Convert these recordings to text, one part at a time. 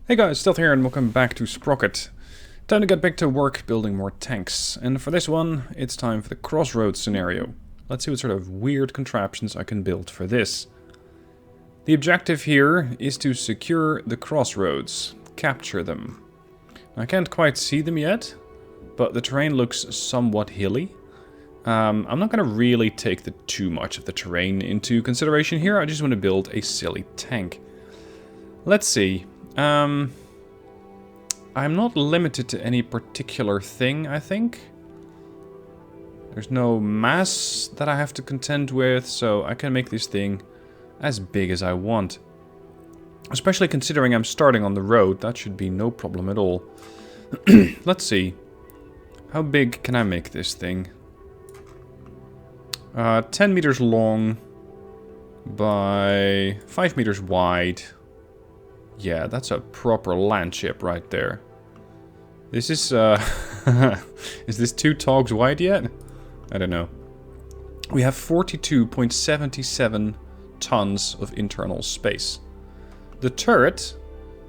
Hey guys, Stealth here and welcome back to Sprocket. Time to get back to work building more tanks. And for this one, it's time for the Crossroads scenario. Let's see what sort of weird contraptions I can build for this. The objective here is to secure the Crossroads, capture them. I can't quite see them yet, but the terrain looks somewhat hilly. I'm not going to really take too much of the terrain into consideration here, I just want to build a silly tank. Let's see. I'm not limited to any particular thing, I think. There's no mass that I have to contend with, so I can make this thing as big as I want. Especially considering I'm starting on the road, that should be no problem at all. Let's see. How big can I make this thing? 10 meters long by 5 meters wide. Yeah, that's a proper landship right there. This is, is this 2 togs wide yet? I don't know. We have 42.77 tons of internal space. The turret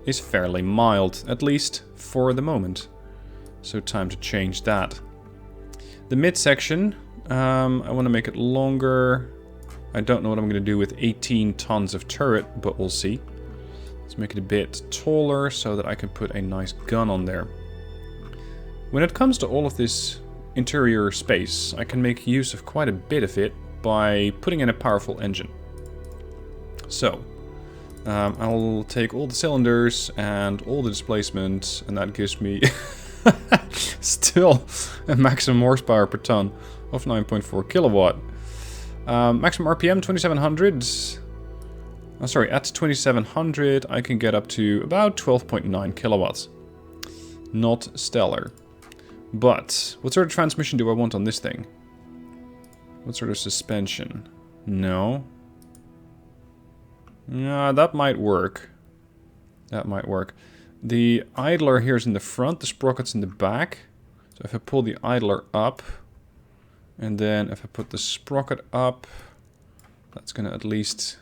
is fairly mild, at least for the moment. So time to change that. The midsection, I want to make it longer. I don't know what I'm going to do with 18 tons of turret, but we'll see. Let's make it a bit taller so that I can put a nice gun on there. When it comes to all of this interior space, I can make use of quite a bit of it by putting in a powerful engine. So, I'll take all the cylinders and all the displacement, and that gives me still a maximum horsepower per ton of 9.4 kilowatt. Maximum RPM 2700. Oh, sorry, at 2700 I can get up to about 12.9 kilowatts. Not stellar. But what sort of transmission do I want on this thing? What sort of suspension? No. Yeah, that might work. That might work. The idler here is in the front, the sprocket's in the back. So if I pull the idler up, and then if I put the sprocket up, that's going to at least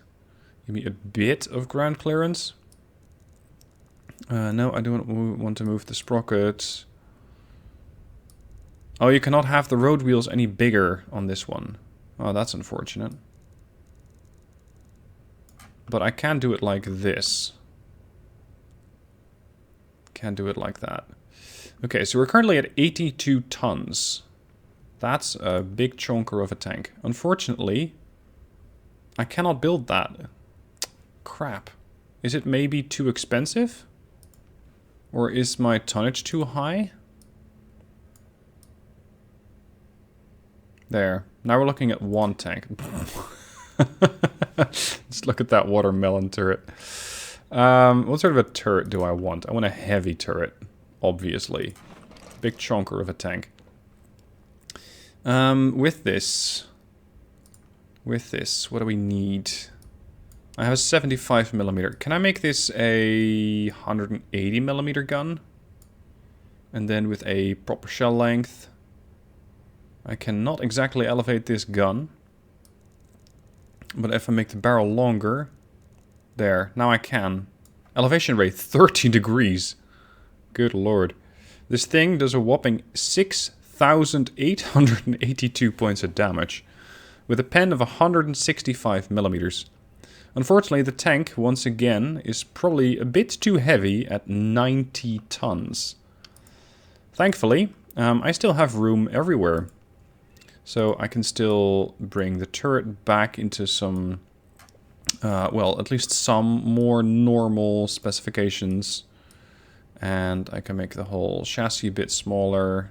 give me a bit of ground clearance. No, I don't want to move the sprocket. Oh, you cannot have the road wheels any bigger on this one. Oh, that's unfortunate. But I can do it like this. Can do it like that. Okay, so we're currently at 82 tons. That's a big chunker of a tank. Unfortunately, I cannot build that. Crap. Is it maybe too expensive? Or is my tonnage too high? There. Now we're looking at one tank. Let's look at that watermelon turret. What sort of a turret do I want? I want a heavy turret, obviously. Big chunker of a tank. With this, what do we need? I have a 75mm. Can I make this a 180mm gun? And then with a proper shell length. I cannot exactly elevate this gun. But if I make the barrel longer... There, now I can. Elevation rate 30 degrees. Good lord. This thing does a whopping 6,882 points of damage. With a pen of 165mm. Unfortunately, the tank, once again, is probably a bit too heavy at 90 tons. Thankfully, I still have room everywhere. So I can still bring the turret back into some, well, at least some more normal specifications. And I can make the whole chassis a bit smaller.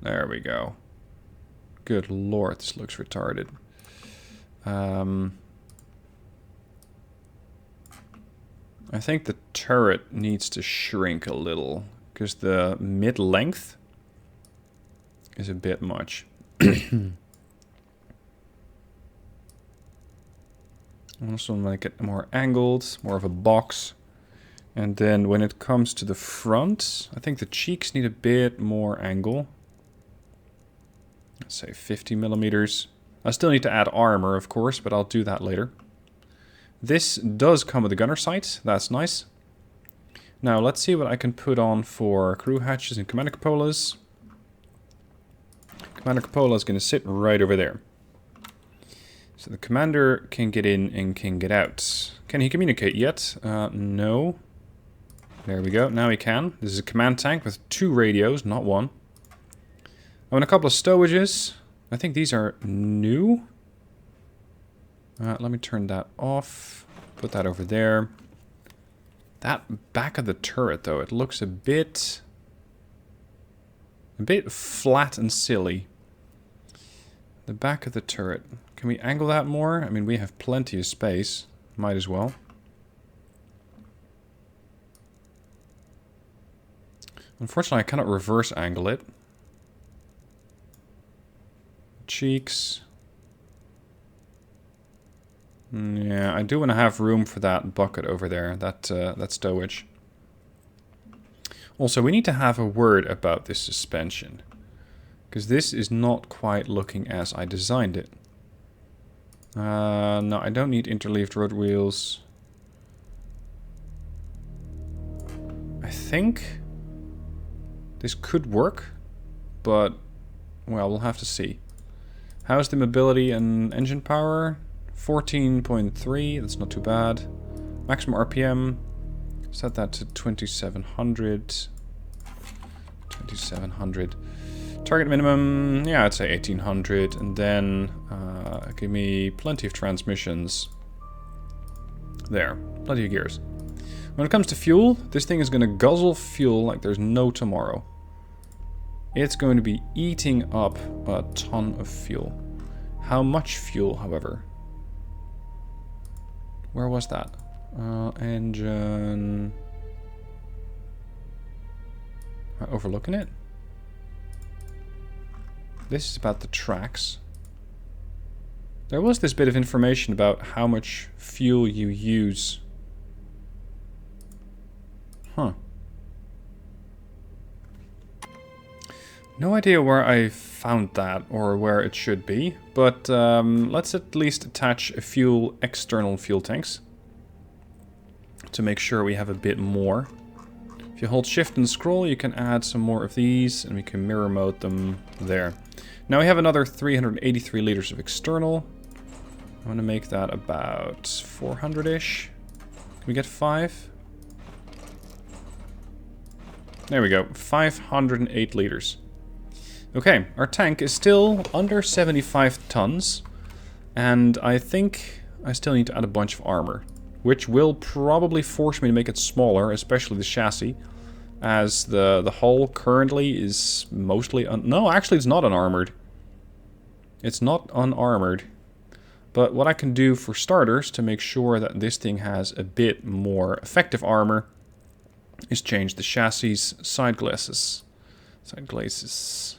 There we go. Good lord, this looks retarded. I think the turret needs to shrink a little, because the mid-length is a bit much. I also want to make it more angled, more of a box. And then when it comes to the front, I think the cheeks need a bit more angle. Let's say 50mm. I still need to add armor, of course, but I'll do that later. This does come with a gunner sight. That's nice. Now, let's see what I can put on for crew hatches and commander cupolas. Commander cupola is going to sit right over there. So the commander can get in and can get out. Can he communicate yet? No. There we go. Now he can. This is a command tank with 2 radios, not 1. Oh, and a couple of stowages. I think these are new. Let me turn that off. Put that over there. That back of the turret, though, it looks a bit flat and silly. The back of the turret. Can we angle that more? I mean, we have plenty of space. Might as well. Unfortunately, I cannot reverse angle it. Cheeks. Yeah, I do want to have room for that bucket over there, that stowage. Also, we need to have a word about this suspension. Because this is not quite looking as I designed it. No, I don't need interleaved road wheels. I think this could work, but, well, we'll have to see. How's the mobility and engine power? 14.3, that's not too bad. Maximum RPM, set that to 2700. 2700. Target minimum, yeah, I'd say 1800. And then give me plenty of transmissions. There, plenty of gears. When it comes to fuel, this thing is going to guzzle fuel like there's no tomorrow. It's going to be eating up a ton of fuel. How much fuel, however? Where was that? Engine... Am I overlooking it? This is about the tracks. There was this bit of information about how much fuel you use. Huh. No idea where I found that or where it should be, but let's at least attach a few external fuel tanks to make sure we have a bit more. If you hold shift and scroll, you can add some more of these and we can mirror mode them there. Now we have another 383 liters of external. I want to make that about 400-ish. Can we get 5? There we go, 508 liters. Okay, our tank is still under 75 tons, and I think I still need to add a bunch of armor, which will probably force me to make it smaller, especially the chassis, as the hull currently is mostly... No, actually it's not unarmored. It's not unarmored. But what I can do for starters to make sure that this thing has a bit more effective armor is change the chassis side glazes. Side glazes.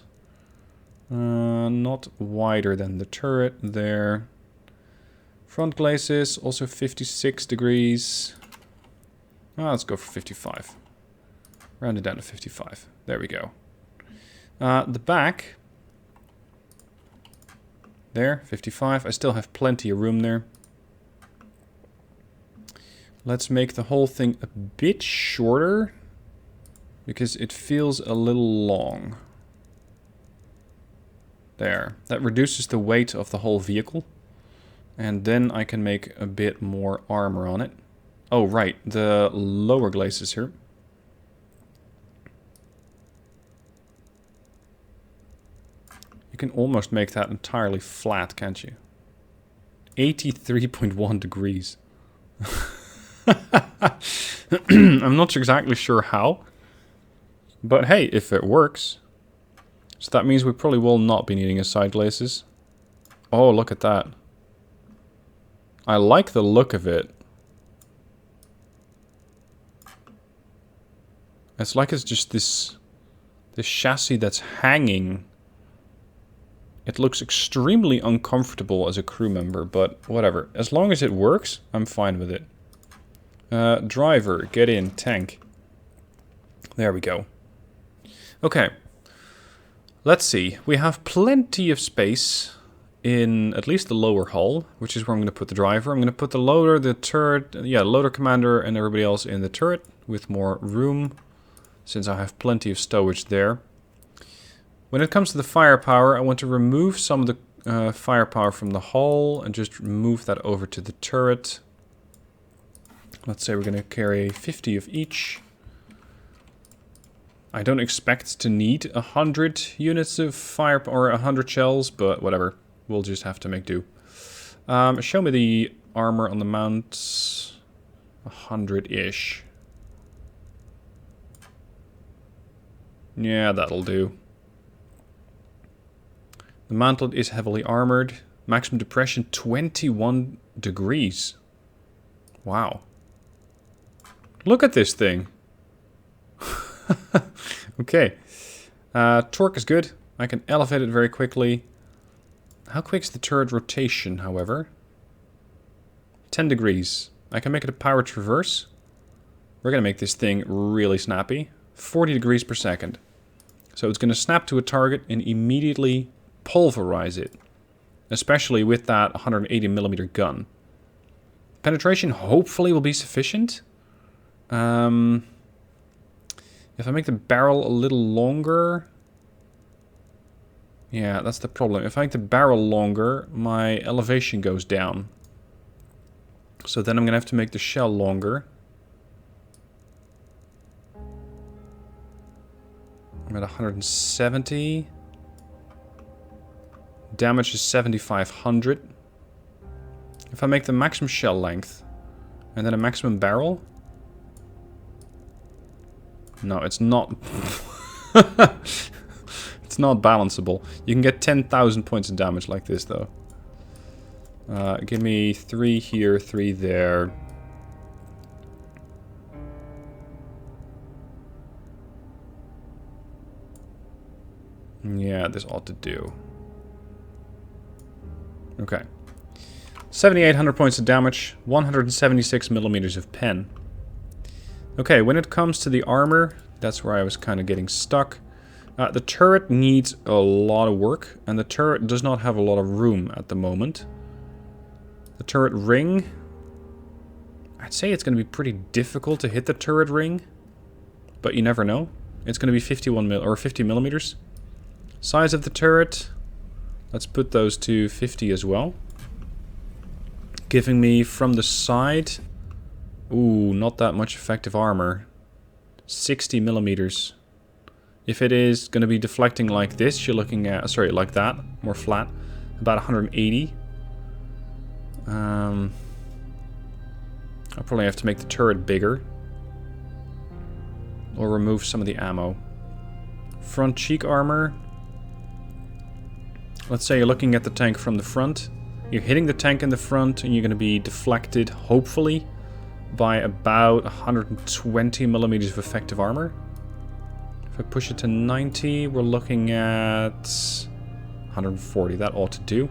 Not wider than the turret there. Front glazes, also 56 degrees. Let's go for 55. Round it down to 55. There we go. The back. There, 55. I still have plenty of room there. Let's make the whole thing a bit shorter, because it feels a little long. There. That reduces the weight of the whole vehicle. And then I can make a bit more armor on it. Oh, right. The lower glazes here. You can almost make that entirely flat, can't you? 83.1 degrees. I'm not exactly sure how. But hey, if it works... So that means we probably will not be needing a side glazes. Oh, look at that. I like the look of it. It's like it's just this chassis that's hanging. It looks extremely uncomfortable as a crew member, but whatever. As long as it works, I'm fine with it. Driver, get in, tank. There we go. Okay. Let's see. We have plenty of space in at least the lower hull, which is where I'm going to put the driver. I'm going to put the loader, the turret, yeah, loader commander and everybody else in the turret with more room, since I have plenty of stowage there. When it comes to the firepower, I want to remove some of the firepower from the hull and just move that over to the turret. Let's say we're going to carry 50 of each. I don't expect to need 100 units of fire or 100 shells, but whatever. We'll just have to make do. Show me the armor on the mount. 100-ish. Yeah, that'll do. The mantle is heavily armored. Maximum depression 21 degrees. Wow. Look at this thing. Okay. Torque is good. I can elevate it very quickly. How quick is the turret rotation, however? 10 degrees. I can make it a power traverse. We're going to make this thing really snappy. 40 degrees per second. So it's going to snap to a target and immediately pulverize it. Especially with that 180mm gun. Penetration hopefully will be sufficient. If I make the barrel a little longer... Yeah, that's the problem. If I make the barrel longer, my elevation goes down. So then I'm going to have to make the shell longer. I'm at 170. Damage is 7,500. If I make the maximum shell length, and then a maximum barrel... No, it's not... It's not balanceable. You can get 10,000 points of damage like this, though. Give me 3 here, 3 there. Yeah, this ought to do. Okay. 7,800 points of damage, 176mm of pen. Okay, when it comes to the armor, that's where I was kind of getting stuck. The turret needs a lot of work, and the turret does not have a lot of room at the moment. The turret ring... I'd say it's going to be pretty difficult to hit the turret ring, but you never know. It's going to be 50mm. Size of the turret, let's put those to 50 as well. Giving me from the side... Ooh, not that much effective armor. 60mm. If it is going to be deflecting like this, you're looking at... Sorry, like that. More flat. About 180. I'll probably have to make the turret bigger. Or remove some of the ammo. Front cheek armor. Let's say you're looking at the tank from the front. You're hitting the tank in the front and you're going to be deflected, hopefully, by about 120mm of effective armor. If I push it to 90, we're looking at 140. That ought to do.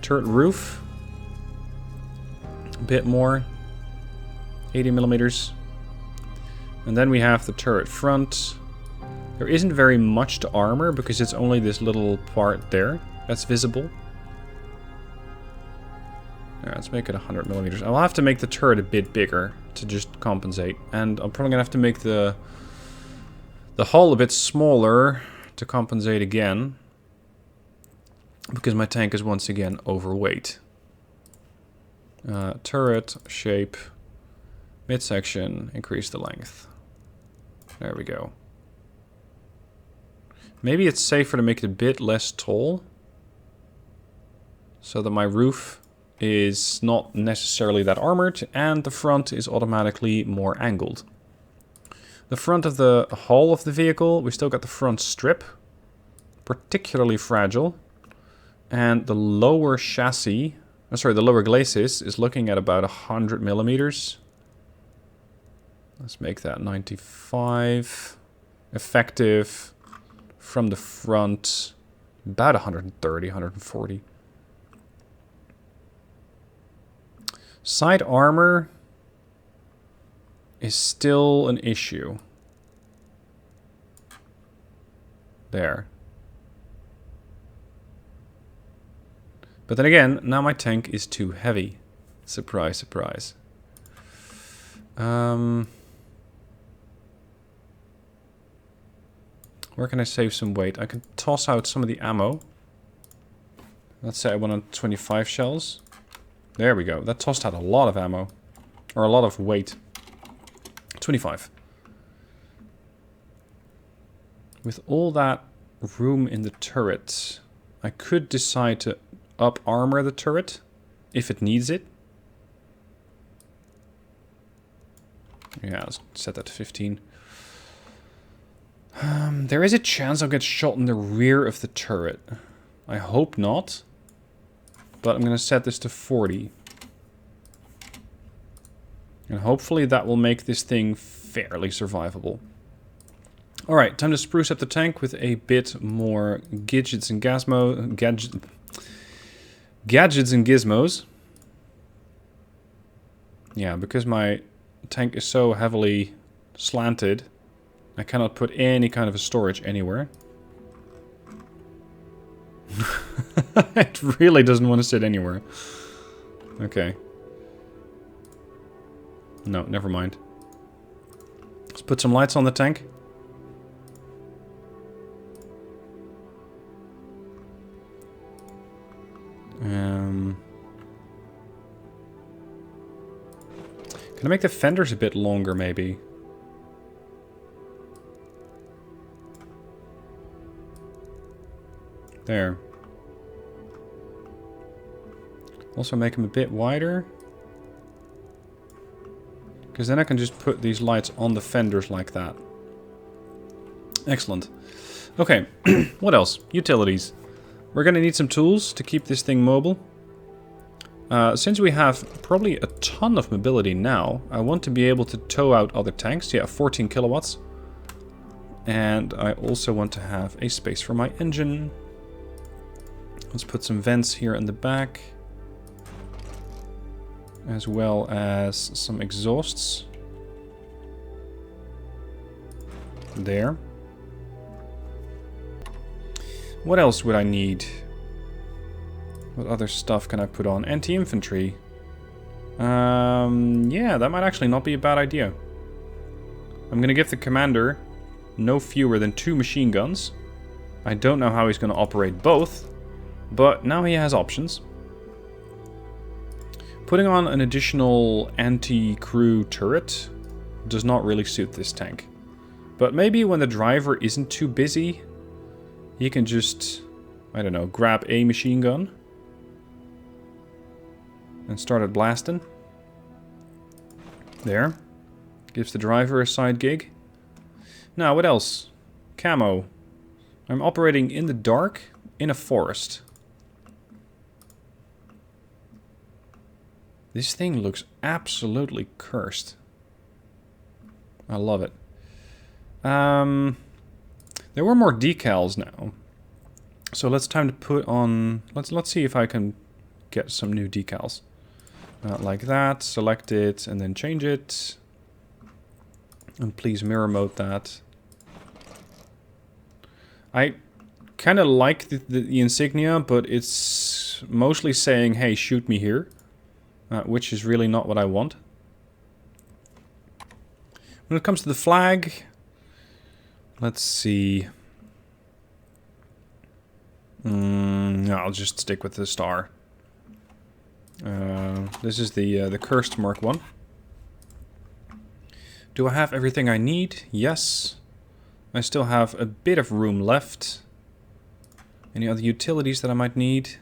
Turret roof. A bit more. 80mm. And then we have the turret front. There isn't very much to armor because it's only this little part there that's visible. Alright, let's make it 100mm. I'll have to make the turret a bit bigger to just compensate. And I'm probably going to have to make the hull a bit smaller to compensate again. Because my tank is once again overweight. Turret, shape, midsection, increase the length. There we go. Maybe it's safer to make it a bit less tall. So that my roof is not necessarily that armored and the front is automatically more angled. The front of the hull of the vehicle, we still got the front strip. Particularly fragile. And the lower chassis, the lower glacis is looking at about 100mm. Let's make that 95. Effective from the front, about 130, 140. Side armor is still an issue. There. But then again, now my tank is too heavy. Surprise, surprise. Where can I save some weight? I can toss out some of the ammo. Let's say I want 25 shells. There we go. That tossed out a lot of ammo. Or a lot of weight. 25. With all that room in the turret, I could decide to up armor the turret if it needs it. Yeah, let's set that to 15. There is a chance I'll get shot in the rear of the turret. I hope not. But I'm going to set this to 40. And hopefully that will make this thing fairly survivable. Alright, time to spruce up the tank with a bit more gadgets and gadgets and gizmos. Yeah, because my tank is so heavily slanted, I cannot put any kind of a storage anywhere. It really doesn't want to sit anywhere. Okay. No, never mind. Let's put some lights on the tank. Can I make the fenders a bit longer, maybe? There. Also make them a bit wider. Because then I can just put these lights on the fenders like that. Excellent. Okay, what else? Utilities. We're going to need some tools to keep this thing mobile. Since we have probably a ton of mobility now, I want to be able to tow out other tanks. Yeah, 14 kilowatts. And I also want to have a space for my engine. Let's put some vents here in the back. As well as some exhausts. There. What else would I need? What other stuff can I put on? Anti-infantry. Yeah, that might actually not be a bad idea. I'm going to give the commander no fewer than 2 machine guns. I don't know how he's going to operate both, but now he has options. Putting on an additional anti-crew turret does not really suit this tank. But maybe when the driver isn't too busy, he can just, I don't know, grab a machine gun and start it blasting. There. Gives the driver a side gig. Now, what else? Camo. I'm operating in the dark in a forest. This thing looks absolutely cursed. I love it. There were more decals now. So let's time to put on... Let's see if I can get some new decals. Like that. Select it and then change it. And please mirror mode that. I kind of like the insignia, but it's mostly saying, hey, shoot me here. Which is really not what I want. When it comes to the flag, let's see. No, I'll just stick with the star. This is the cursed Mark 1. Do I have everything I need? Yes. I still have a bit of room left. Any other utilities that I might need?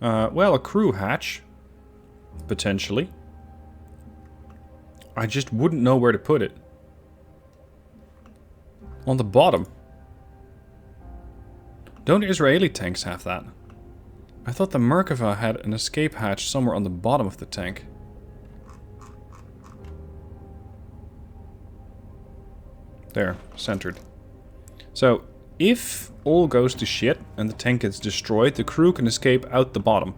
Well, a crew hatch. Potentially. I just wouldn't know where to put it. On the bottom. Don't Israeli tanks have that? I thought the Merkava had an escape hatch somewhere on the bottom of the tank. There, centered. So, if all goes to shit and the tank gets destroyed, the crew can escape out the bottom.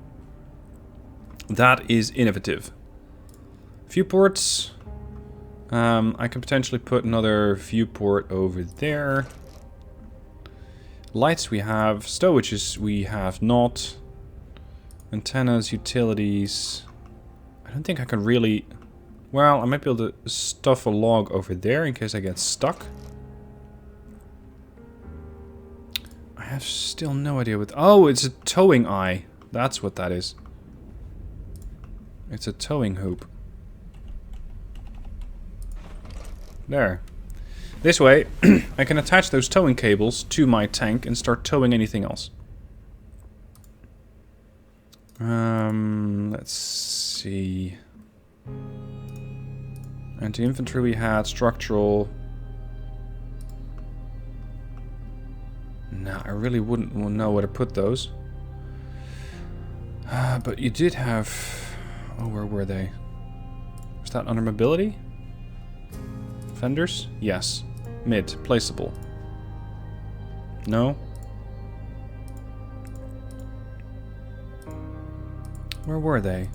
That is innovative. Viewports. I can potentially put another viewport over there. Lights we have. Stowages we have not. Antennas, utilities. I don't think I can really... Well, I might be able to stuff a log over there in case I get stuck. I have still no idea what... Oh, it's a towing eye. That's what that is. It's a towing hoop. There. This way, I can attach those towing cables to my tank and start towing anything else. Let's see. Anti-infantry we had, structural. No, I really wouldn't know where to put those. But you did have... Oh, where were they? Was that under mobility? Fenders? Yes. Mid. Placeable. No? Where were they?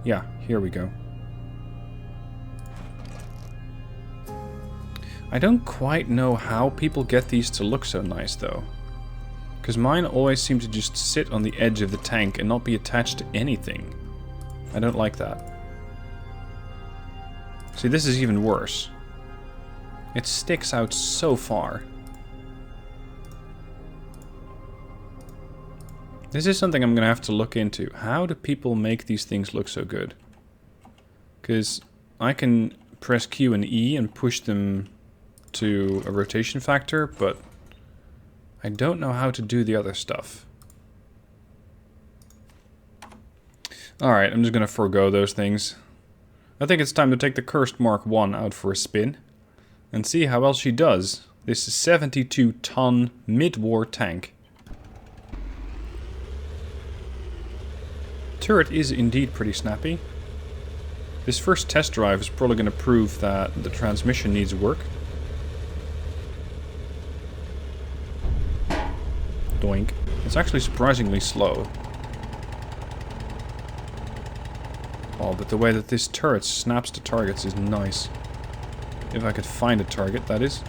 Yeah, here we go. I don't quite know how people get these to look so nice, though. Because mine always seem to just sit on the edge of the tank and not be attached to anything. I don't like that. See, this is even worse. It sticks out so far. This is something I'm going to have to look into. How do people make these things look so good? Because I can press Q and E and push them to a rotation factor, but I don't know how to do the other stuff. Alright, I'm just going to forego those things. I think it's time to take the Cursed Mark 1 out for a spin and see how well she does. This is 72-ton mid-war tank. Turret is indeed pretty snappy. This first test drive is probably going to prove that the transmission needs work. Doink. It's actually surprisingly slow. Oh, but the way that this turret snaps to targets is nice. If I could find a target, that is.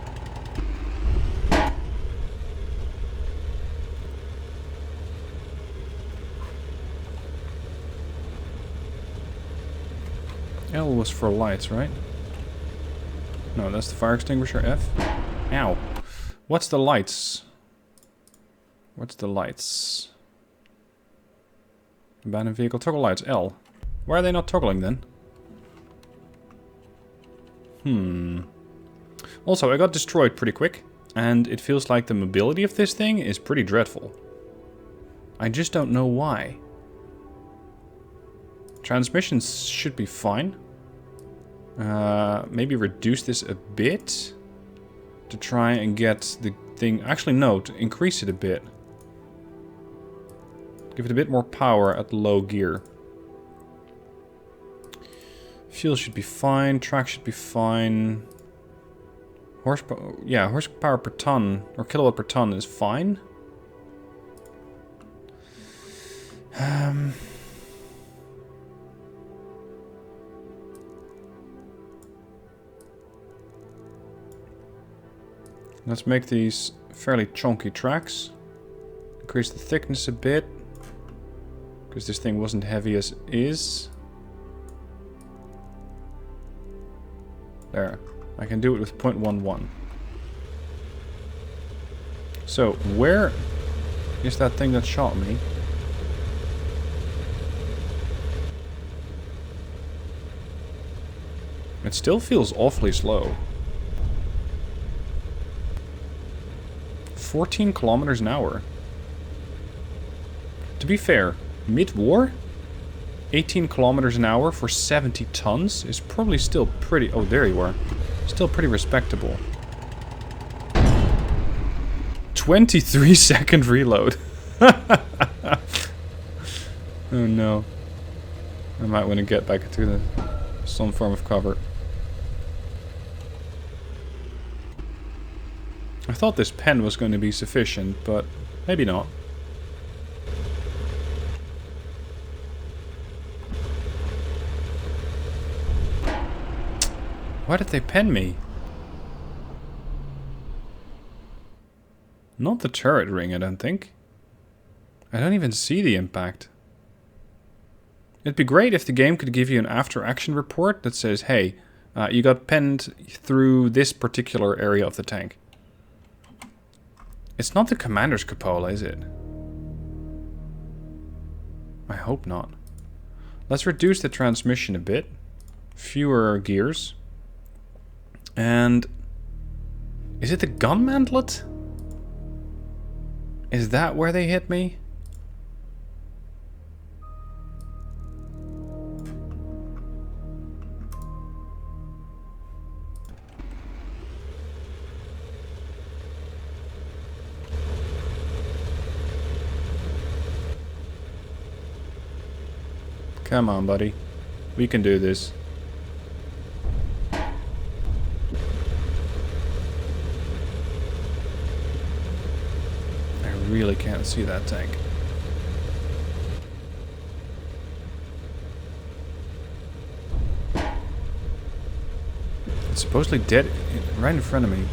L was for lights, right? No, that's the fire extinguisher. F. Ow. What's the lights? What's the lights? Abandoned vehicle toggle lights. L. Why are they not toggling then? Also, I got destroyed pretty quick, and it feels like the mobility of this thing is pretty dreadful. I just don't know why. Transmissions should be fine. Maybe reduce this a bit to try and get the thing... Actually, no, to increase it a bit. Give it a bit more power at low gear. Fuel should be fine. Track should be fine. Horsepower... Yeah, horsepower per ton, or kilowatt per ton is fine. Let's make these fairly chunky tracks. Increase the thickness a bit. Because this thing wasn't heavy as is. There. I can do it with 0.11. So, where is that thing that shot me? It still feels awfully slow. 14 kilometers an hour. To be fair, mid-war, 18 kilometers an hour for 70 tons is probably still pretty... Oh, there you are. Still pretty respectable. 23-second reload. Oh no. I might want to get back into some form of cover. I thought this pen was going to be sufficient, but maybe not. Why did they pen me? Not the turret ring, I don't think. I don't even see the impact. It'd be great if the game could give you an after-action report that says, hey, you got penned through this particular area of the tank. It's not the commander's cupola, is it? I hope not. Let's reduce the transmission a bit. Fewer gears. And... is it the gun mantlet? Is that where they hit me? Come on, buddy. We can do this. I really can't see that tank. It's supposedly dead right in front of me.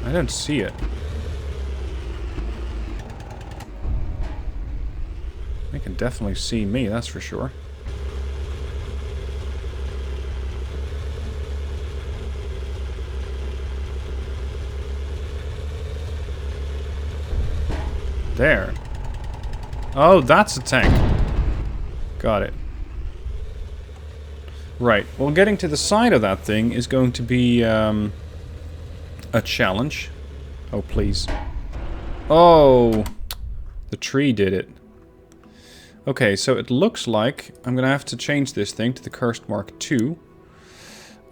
I don't see it. They can definitely see me, that's for sure. There. Oh, that's a tank. Got it. Right. Well, getting to the side of that thing is going to be a challenge. Oh, please. Oh, the tree did it. Okay, so it looks like I'm going to have to change this thing to the Cursed Mark II.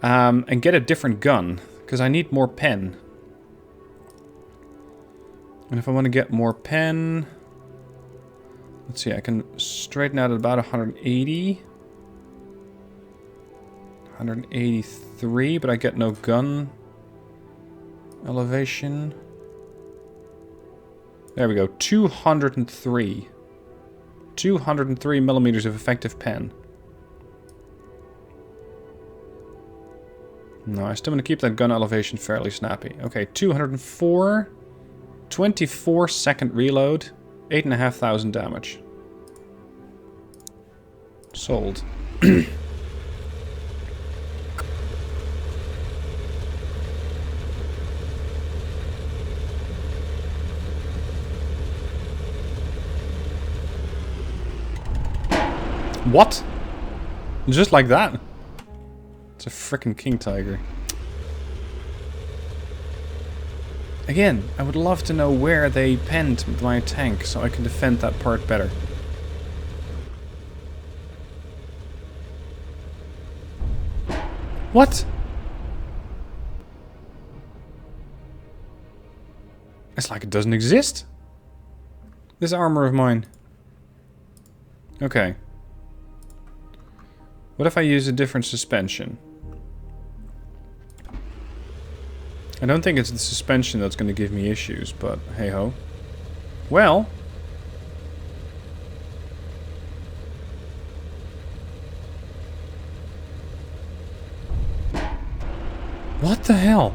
And get a different gun, because I need more pen. And if I want to get more pen... let's see, I can straighten out at about 180. 183, but I get no gun elevation. There we go, 203. 203 millimeters of effective pen. No, I still want to keep that gun elevation fairly snappy. Okay, 204. 24-second reload. 8,500 damage. Sold. What? Just like that? It's a frickin' King Tiger. Again, I would love to know where they penned my tank so I can defend that part better. What? It's like it doesn't exist. This armor of mine. Okay. What if I use a different suspension? I don't think it's the suspension that's going to give me issues, but hey-ho. Well... what the hell?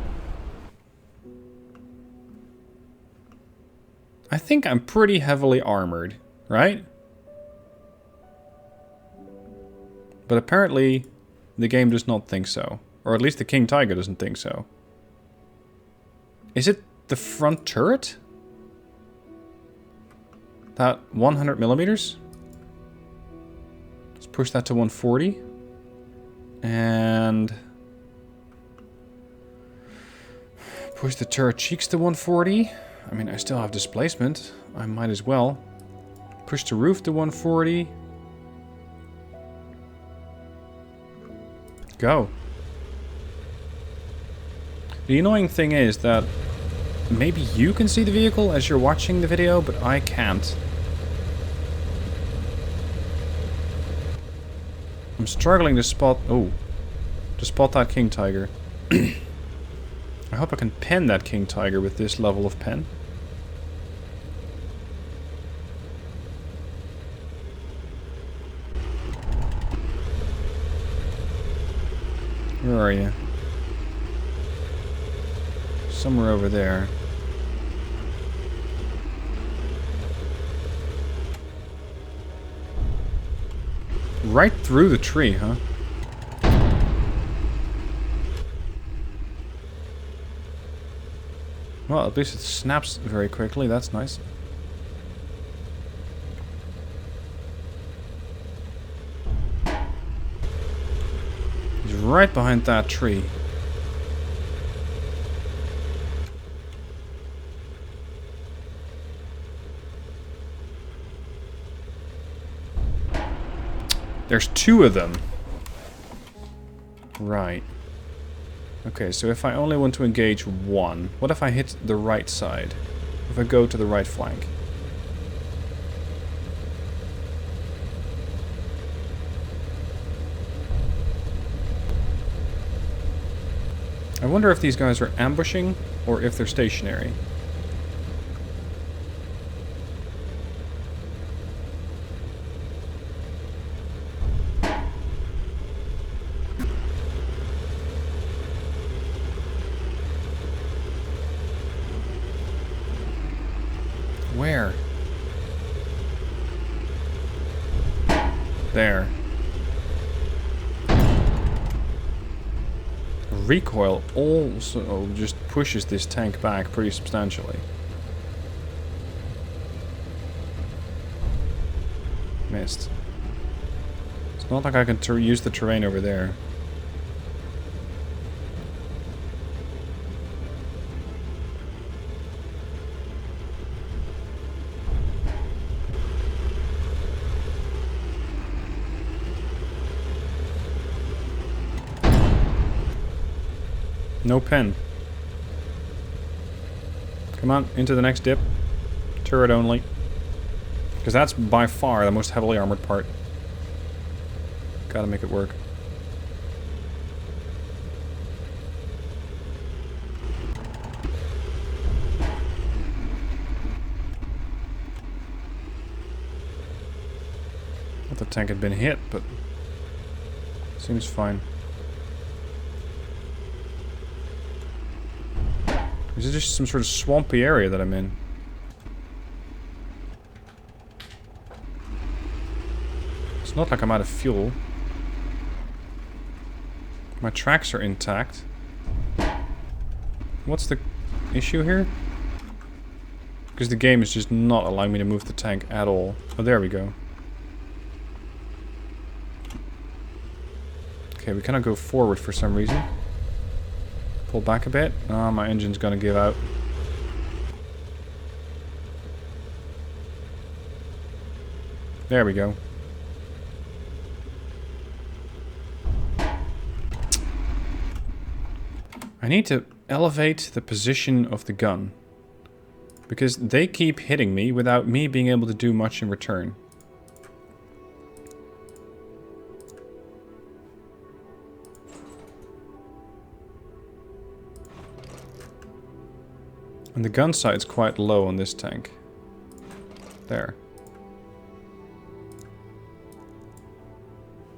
I think I'm pretty heavily armored, right? But apparently, the game does not think so. Or at least the King Tiger doesn't think so. Is it the front turret? That 100 millimeters? Let's push that to 140. And... push the turret cheeks to 140. I mean, I still have displacement. I might as well. Push the roof to 140. Go. The annoying thing is that maybe you can see the vehicle as you're watching the video, but I can't. I'm struggling to spot... oh. To spot that King Tiger. I hope I can pen that King Tiger with this level of pen. Where are you? somewhere over there. Right through the tree, huh? Well, at least it snaps very quickly. That's nice. He's right behind that tree. There's two of them. Right. Okay, so if I only want to engage one, what if I hit the right side? If I go to the right flank? I wonder if these guys are ambushing or if they're stationary. Where? There. Recoil also just pushes this tank back pretty substantially. Missed. It's not like I can use the terrain over there. No pen. Come on, into the next dip. Turret only. Because that's by far the most heavily armored part. Gotta make it work. Thought the tank had been hit, but seems fine. Is it just some sort of swampy area that I'm in? It's not like I'm out of fuel. My tracks are intact. What's the issue here? Because the game is just not allowing me to move the tank at all. Oh, there we go. Okay, we cannot go forward for some reason. Pull back a bit. Oh, my engine's gonna give out. There we go. I need to elevate the position of the gun. Because they keep hitting me without me being able to do much in return. And the gun sight's quite low on this tank. There.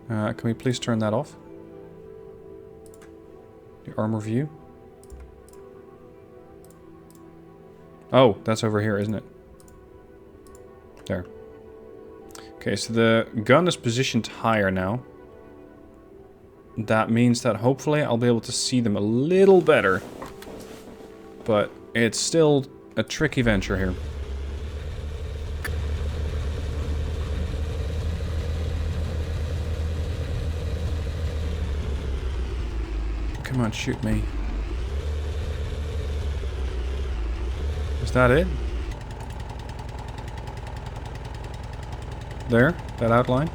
Can we please turn that off? The armor view. Oh, that's over here, isn't it? There. Okay, so the gun is positioned higher now. That means that hopefully I'll be able to see them a little better. But it's still a tricky venture here. Come on, shoot me. Is that it? There? That outline?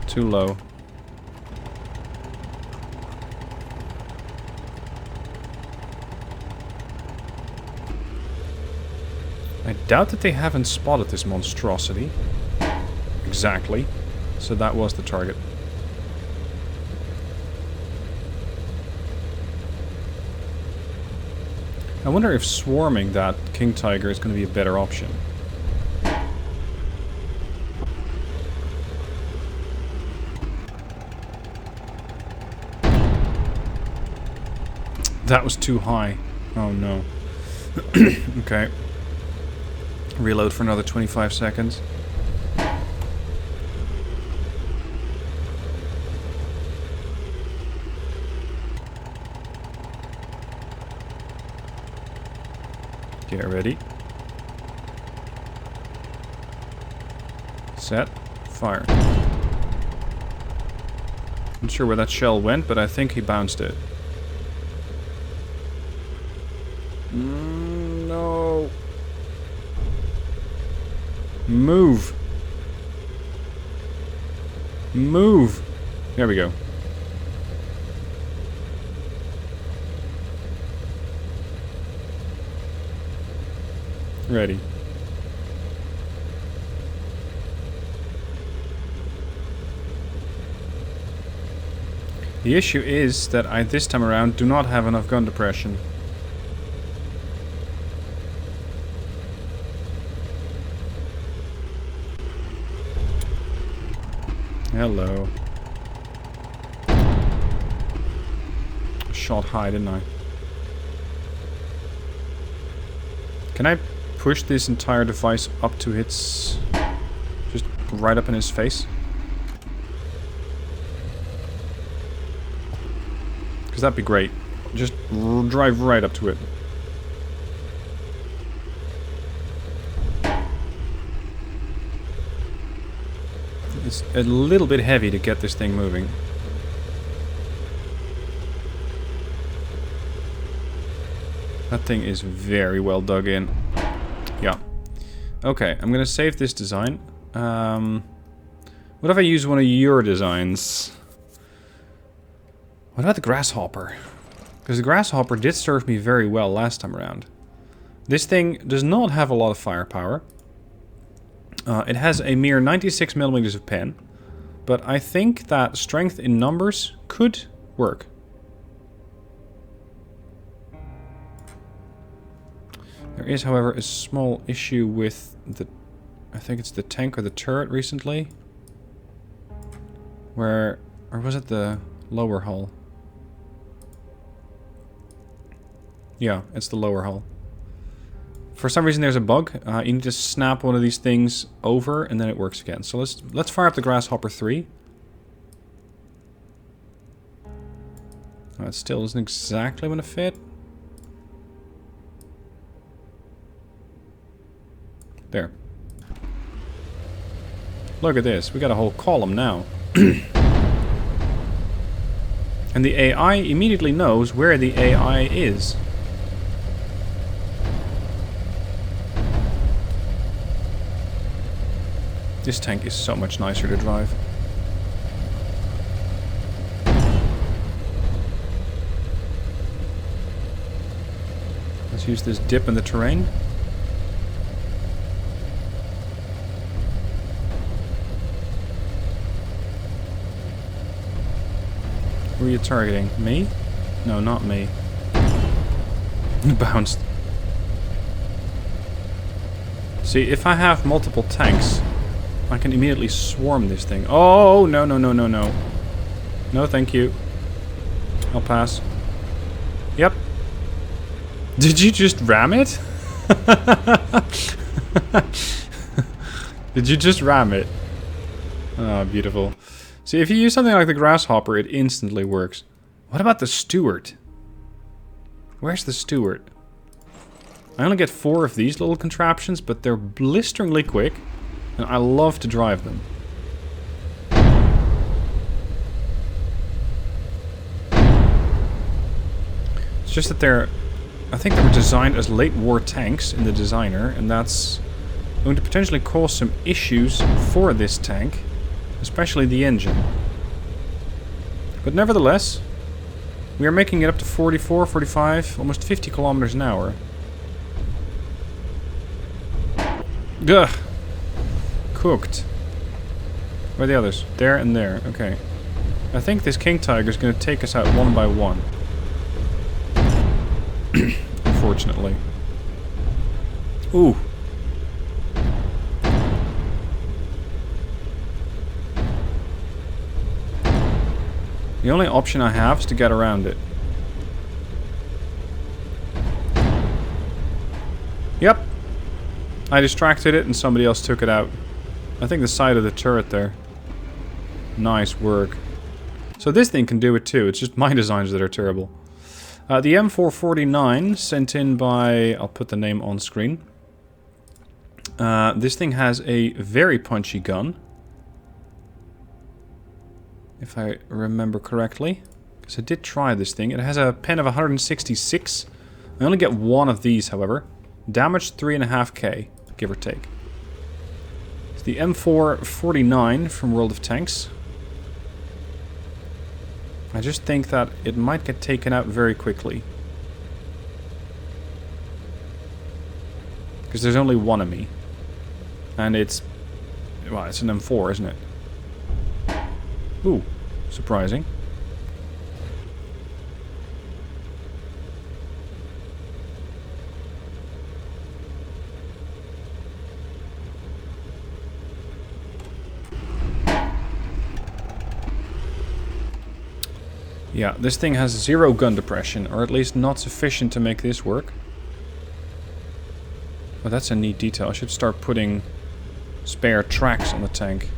Too low. I doubt that they haven't spotted this monstrosity. Exactly. So that was the target. I wonder if swarming that King Tiger is going to be a better option. That was too high. Oh no. Okay. Reload for another 25 seconds. Get ready. Set. Fire. Not sure where that shell went, but I think he bounced it. No. Move. Move. There we go. Ready. The issue is that I, this time around, do not have enough gun depression. Hello. Shot high, didn't I? Can I push this entire device up to its... just right up in his face? Because that'd be great. Just drive right up to it. It's a little bit heavy to get this thing moving. That thing is very well dug in. Yeah. Okay, I'm gonna save this design. What if I use one of your designs? What about the grasshopper? Because the grasshopper did serve me very well last time around. This thing does not have a lot of firepower. It has a mere 96 millimeters of pen, but I think that strength in numbers could work. There is, however, a small issue with the... I think it's the tank or the turret recently. Where... or was it the lower hull? Yeah, it's the lower hull. For some reason there's a bug. You need to snap one of these things over and then it works again. So let's fire up the Grasshopper 3. It still doesn't exactly want to fit. There. Look at this. We got a whole column now. And the AI immediately knows where the AI is. This tank is so much nicer to drive. Let's use this dip in the terrain. Who are you targeting? Me? No, not me. Bounced. See, if I have multiple tanks, I can immediately swarm this thing. Oh, no, no, no, no, no. No, thank you. I'll pass. Yep. Did you just ram it? Did you just ram it? Oh, beautiful. See, if you use something like the Grasshopper, it instantly works. What about the Stewart? Where's the Stewart? I only get 4 of these little contraptions, but they're blisteringly quick, and I love to drive them. It's just that they're... I think they were designed as late war tanks in the designer, and that's going to potentially cause some issues for this tank. Especially the engine. But nevertheless, we are making it up to 44, 45, almost 50 kilometers an hour. Ugh. Cooked. Where are the others? There and there. Okay. I think this King Tiger is going to take us out one by one. Unfortunately. Ooh. The only option I have is to get around it. Yep. I distracted it and somebody else took it out. I think the side of the turret there. Nice work. So this thing can do it too. It's just my designs that are terrible. The M449 sent in by... I'll put the name on screen. This thing has a very punchy gun. If I remember correctly. Because I did try this thing. It has a pen of 166. I only get one of these, however. Damage 3.5k, give or take. It's the M449 from World of Tanks. I just think that it might get taken out very quickly. Because there's only one of me. And it's... well, it's an M4, isn't it? Ooh, surprising. Yeah, this thing has 0 gun depression, or at least not sufficient to make this work. Oh, that's a neat detail. I should start putting spare tracks on the tank.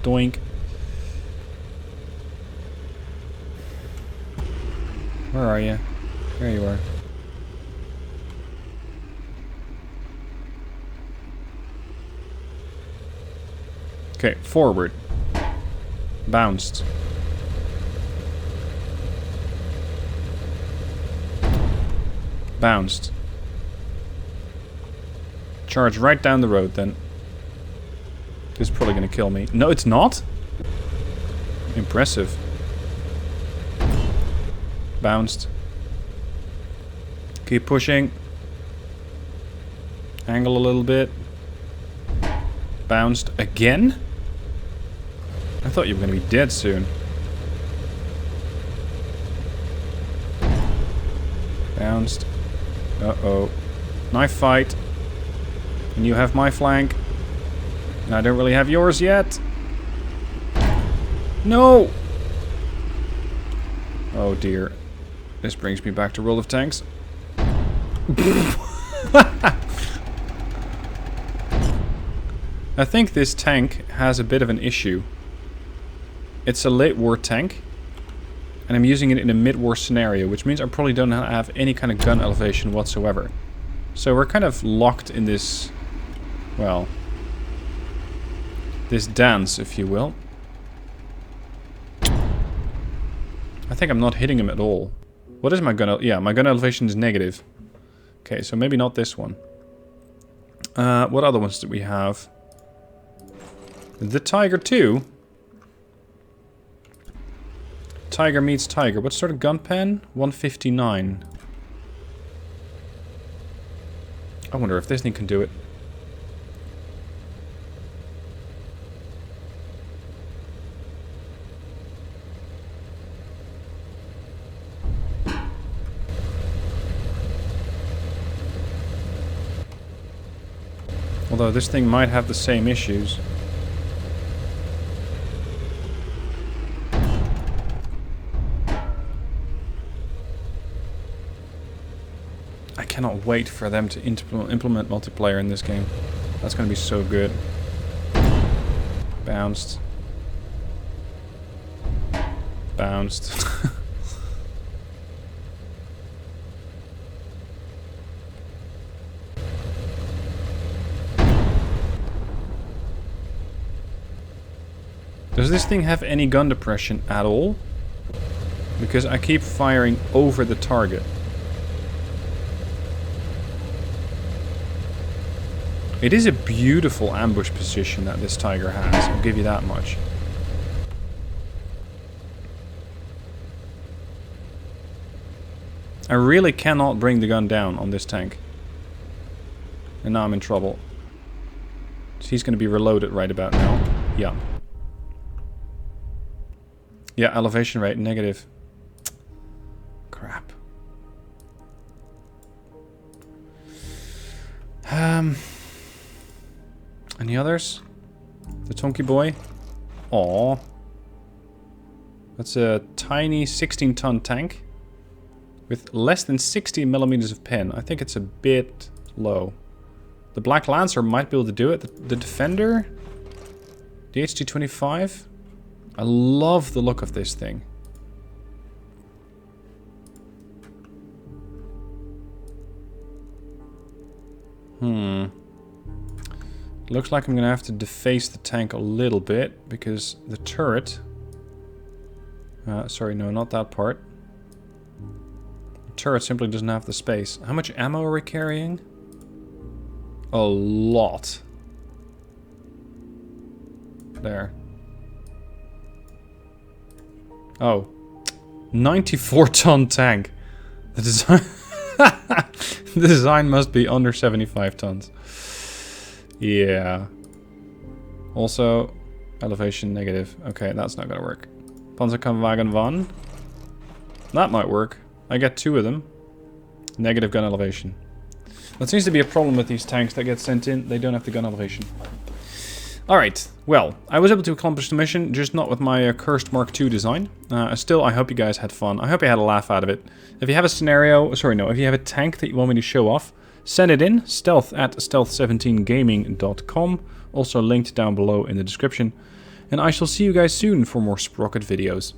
Doink. Where are you? There you are. Okay, forward. Bounced. Bounced. Charge right down the road then. This is probably going to kill me. No, it's not? Impressive. Bounced. Keep pushing. Angle a little bit. Bounced again? I thought you were going to be dead soon. Bounced. Uh-oh. Knife fight. And you have my flank. And I don't really have yours yet. No! Oh dear. This brings me back to World of Tanks. I think this tank has a bit of an issue. It's a late war tank. And I'm using it in a mid-war scenario, which means I probably don't have any kind of gun elevation whatsoever. So we're kind of locked in this, well, this dance, if you will. I think I'm not hitting him at all. What is my gun? Yeah, my gun elevation is negative. Okay, so maybe not this one. What other ones do we have? The Tiger 2. Tiger meets Tiger. What sort of gun pen? 159. I wonder if this thing can do it. Although this thing might have the same issues. I cannot wait for them to implement multiplayer in this game. That's going to be so good. Bounced. Bounced. Does this thing have any gun depression at all? Because I keep firing over the target. It is a beautiful ambush position that this Tiger has, I'll give you that much. I really cannot bring the gun down on this tank. And now I'm in trouble. So he's going to be reloaded right about now. Yeah. Yeah, elevation rate negative. Crap. Any others? The Tonky Boy? Aww. That's a tiny 16-ton tank with less than 60 millimeters of pen. I think it's a bit low. The Black Lancer might be able to do it. The Defender? The HT-25? I love the look of this thing. Looks like I'm gonna have to deface the tank a little bit because the turret... sorry, no, not that part. The turret simply doesn't have the space. How much ammo are we carrying? A lot. There. Oh. 94-ton tank. The design... the design must be under 75 tons. Yeah. Also, elevation negative. Okay, that's not gonna work. Panzerkampfwagen 1. That might work. I get 2 of them. Negative gun elevation. That seems to be a problem with these tanks that get sent in. They don't have the gun elevation. Alright, well, I was able to accomplish the mission, just not with my cursed Mark II design. Still, I hope you guys had fun. I hope you had a laugh out of it. If you have a scenario, sorry, no, if you have a tank that you want me to show off, send it in, stealth@stealth17gaming.com, also linked down below in the description. And I shall see you guys soon for more Sprocket videos.